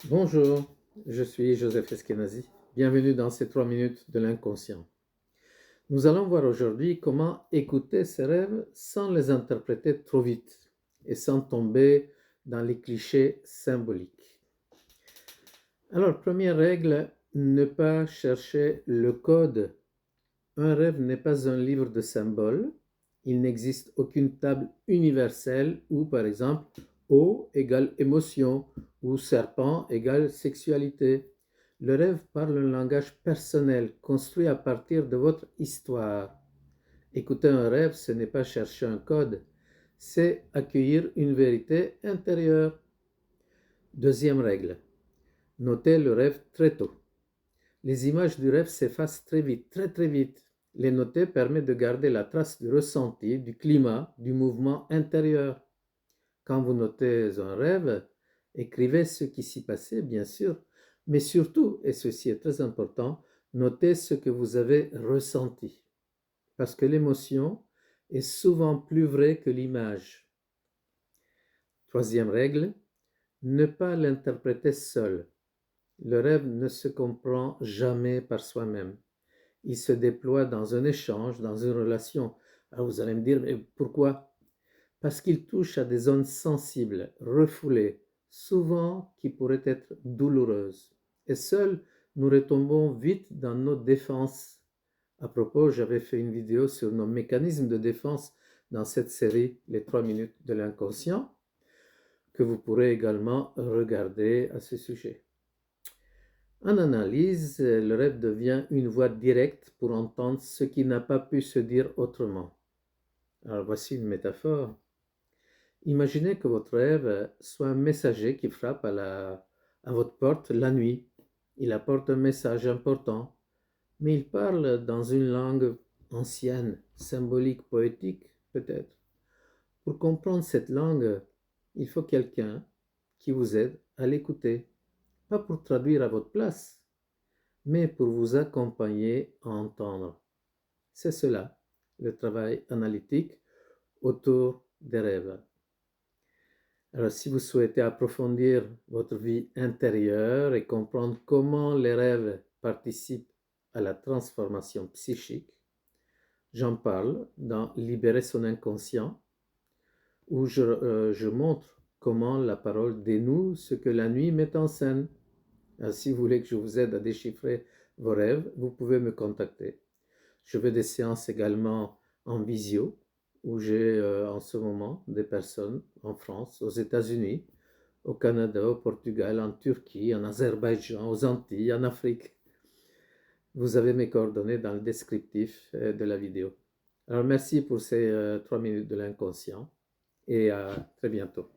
Bonjour, je suis Joseph Eskenazi. Bienvenue dans ces 3 minutes de l'inconscient. Nous allons voir aujourd'hui comment écouter ses rêves sans les interpréter trop vite et sans tomber dans les clichés symboliques. Alors, première règle, ne pas chercher le code. Un rêve n'est pas un livre de symboles. Il n'existe aucune table universelle où, par exemple, eau égale émotion ou serpent égale sexualité. Le rêve parle un langage personnel construit à partir de votre histoire. Écouter un rêve, ce n'est pas chercher un code, c'est accueillir une vérité intérieure. Deuxième règle, notez le rêve très tôt. Les images du rêve s'effacent très vite, très très vite. Les noter permet de garder la trace du ressenti, du climat, du mouvement intérieur. Quand vous notez un rêve, écrivez ce qui s'y passait, bien sûr, mais surtout, et ceci est très important, notez ce que vous avez ressenti. Parce que l'émotion est souvent plus vraie que l'image. Troisième règle, ne pas l'interpréter seul. Le rêve ne se comprend jamais par soi-même. Il se déploie dans un échange, dans une relation. Alors vous allez me dire, mais pourquoi? Parce qu'il touche à des zones sensibles, refoulées, souvent qui pourraient être douloureuses. Et seuls, nous retombons vite dans nos défenses. À propos, j'avais fait une vidéo sur nos mécanismes de défense dans cette série, Les 3 minutes de l'inconscient, que vous pourrez également regarder à ce sujet. En analyse, le rêve devient une voie directe pour entendre ce qui n'a pas pu se dire autrement. Alors voici une métaphore. Imaginez que votre rêve soit un messager qui frappe à votre porte la nuit. Il apporte un message important, mais il parle dans une langue ancienne, symbolique, poétique peut-être. Pour comprendre cette langue, il faut quelqu'un qui vous aide à l'écouter, pas pour traduire à votre place, mais pour vous accompagner à entendre. C'est cela, le travail analytique autour des rêves. Alors, si vous souhaitez approfondir votre vie intérieure et comprendre comment les rêves participent à la transformation psychique, j'en parle dans Libérer son inconscient, où je montre comment la parole dénoue ce que la nuit met en scène. Alors, si vous voulez que je vous aide à déchiffrer vos rêves, vous pouvez me contacter. Je fais des séances également en visio, où j'ai en ce moment des personnes en France, aux États-Unis, au Canada, au Portugal, en Turquie, en Azerbaïdjan, aux Antilles, en Afrique. Vous avez mes coordonnées dans le descriptif de la vidéo. Alors merci pour ces 3 minutes de l'inconscient et à très bientôt.